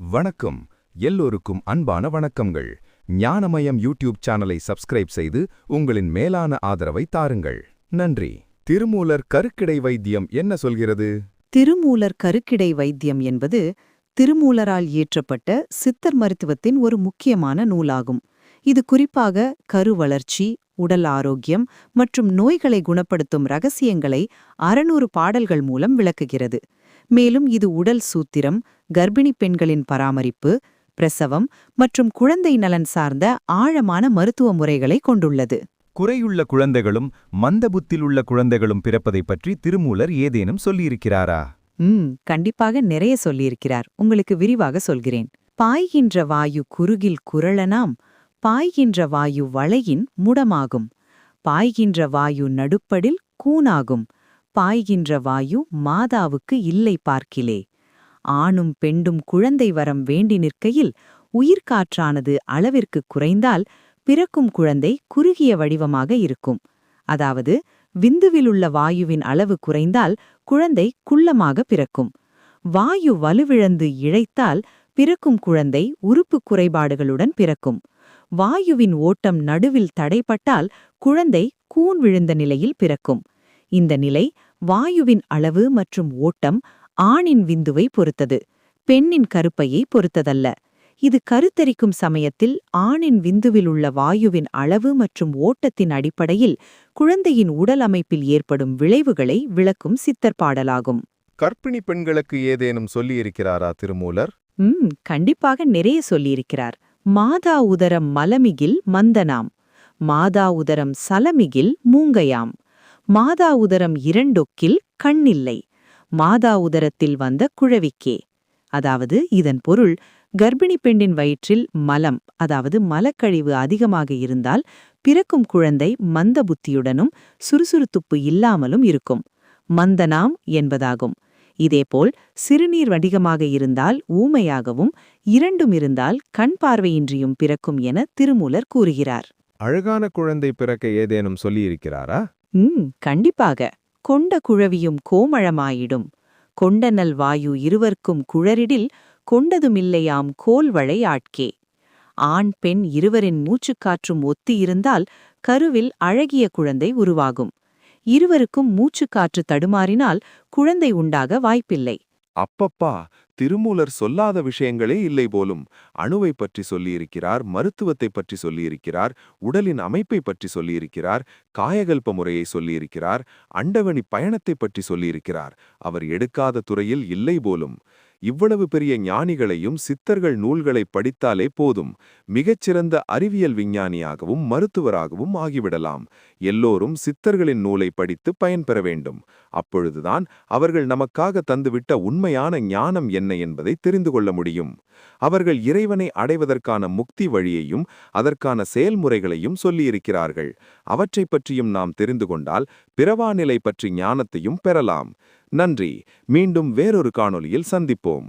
வணக்கம். எல்லோருக்கும் அன்பான வணக்கங்கள். ஞானமயம் யூடியூப் சேனலை சப்ஸ்கிரைப் செய்து உங்களின் மேலான ஆதரவை தாருங்கள். நன்றி. திருமூலர் கருக்கிடை வைத்தியம் என்ன சொல்கிறது? திருமூலர் கருக்கிடை வைத்தியம் என்பது திருமூலரால் இயற்றப்பட்ட சித்தர் மருத்துவத்தின் ஒரு முக்கியமான நூலாகும். இது குறிப்பாக கருவளர்ச்சி, உடல் ஆரோக்கியம் மற்றும் நோய்களை குணப்படுத்தும் ரகசியங்களை 600 பாடல்கள் மூலம் விளக்குகிறது. மேலும் இது உடல் சூத்திரம், கர்ப்பிணி பெண்களின் பராமரிப்பு, பிரசவம் மற்றும் குழந்தை நலன் சார்ந்த ஆழமான மருத்துவ முறைகளை கொண்டுள்ளது. குறையுள்ள குழந்தைகளும் மந்தபுத்திலுள்ள குழந்தைகளும் பிறப்பதைப் பற்றி திருமூலர் ஏதேனும் சொல்லியிருக்கிறாரா? கண்டிப்பாக நிறைய சொல்லியிருக்கிறார். உங்களுக்கு விரிவாக சொல்கிறேன். பாய்கின்ற வாயு குறுகில் குரளனாம், பாய்கின்ற வாயு வளையின் முடமாகும், பாய்கின்ற வாயு நடுப்படில் கூனாகும், பாய்கின்ற வாயு மாதாவுக்கு இல்லை பார்க்கிலே. ஆணும் பெண்டும் குழந்தை வரம் வேண்டி நிற்கையில் உயிர்காற்றானது அளவிற்கு குறைந்தால் பிறக்கும் குழந்தை குறுகிய வடிவமாக இருக்கும். அதாவது விந்துவிலுள்ள வாயுவின் அளவு குறைந்தால் குழந்தை குள்ளமாக பிறக்கும். வாயு வலுவிழந்து இழைத்தால் பிறக்கும் குழந்தை உறுப்பு குறைபாடுகளுடன் பிறக்கும். வாயுவின் ஓட்டம் நடுவில் தடைப்பட்டால் குழந்தை கூன் விழுந்த நிலையில் பிறக்கும். இந்த நிலை வாயுவின் அளவு மற்றும் ஓட்டம் ஆணின் விந்துவை பொறுத்தது, பெண்ணின் கருப்பையை பொறுத்ததல்ல. இது கருத்தரிக்கும் சமயத்தில் ஆணின் விந்துவில் உள்ள வாயுவின் அளவு மற்றும் ஓட்டத்தின் அடிப்படையில் குழந்தையின் உடல் அமைப்பில் ஏற்படும் விளைவுகளை விளக்கும் சித்தர் பாடலாகும். கர்ப்பிணி பெண்களுக்கு ஏதேனும் சொல்லியிருக்கிறாரா திருமூலர்? கண்டிப்பாக நிறைய சொல்லியிருக்கிறார். மாதா உதரம் மலமிகில் மந்தனாம், மாதா உதரம் சலமிகில் மூங்கையாம், மாதா உதரம் இரண்டொக்கில் கண்ணில்லை, மாதா உதரத்தில் வந்த குழவிக்கே. அதாவது இதன் பொருள், கர்ப்பிணி பெண்ணின் வயிற்றில் மலம், அதாவது மலக்கழிவு அதிகமாக இருந்தால் பிறக்கும் குழந்தை மந்த புத்தியுடனும் சுறுசுறுத்துப்பு இல்லாமலும் இருக்கும். மந்தனாம் என்பதாகும். இதேபோல் சிறுநீர் அதிகமாக இருந்தால் ஊமையாகவும், இரண்டும் இருந்தால் கண் பார்வையின்றியும் பிறக்கும் என திருமூலர் கூறுகிறார். அழகான குழந்தை பிறக்க ஏதேனும் சொல்லியிருக்கிறாரா? கண்டிப்பாக. கொண்ட குழவியும் கோமளமாயிடும், கொண்டனல் வாயு இருவர்க்கும் குழறிடில் கொண்டதுமில்லையாம் கோல்வளை ஆட்கே. ஆண் பெண் இருவரின் மூச்சுக்காற்றும் ஒத்தி இருந்தால் கருவில் அழகிய குழந்தை உருவாகும். இருவருக்கும் மூச்சுக்காற்று தடுமாறினால் குழந்தை உண்டாக வாய்ப்பில்லை. அப்பப்பா, திருமூலர் சொல்லாத விஷயங்களே இல்லை போலும். அணுவை பற்றி சொல்லியிருக்கிறார், மருத்துவத்தை பற்றி சொல்லியிருக்கிறார், உடலின் அமைப்பை பற்றி சொல்லியிருக்கிறார், காயகல்ப முறையை சொல்லியிருக்கிறார், அண்டவணி பயணத்தை பற்றி சொல்லியிருக்கிறார். அவர் எடுக்காத துறையில் இல்லை போலும். இவ்வளவு பெரிய ஞானிகளையும் சித்தர்கள் நூல்களை படித்தாலே போதும், மிகச்சிறந்த அறிவியல் விஞ்ஞானியாகவும் மருத்துவராகவும் ஆகிவிடலாம். எல்லோரும் சித்தர்களின் நூலை படித்து பயன்பெற வேண்டும். அப்பொழுதுதான் அவர்கள் நமக்காக தந்துவிட்ட உண்மையான ஞானம் என்ன என்பதை தெரிந்து கொள்ள முடியும். அவர்கள் இறைவனை அடைவதற்கான முக்தி வழியையும் அதற்கான செயல்முறைகளையும் சொல்லியிருக்கிறார்கள். அவற்றை பற்றியும் நாம் தெரிந்து கொண்டால் பிறவாநிலை பற்றி ஞானத்தையும் பெறலாம். நன்றி. மீண்டும் வேறொரு காணொளியில் சந்திப்போம்.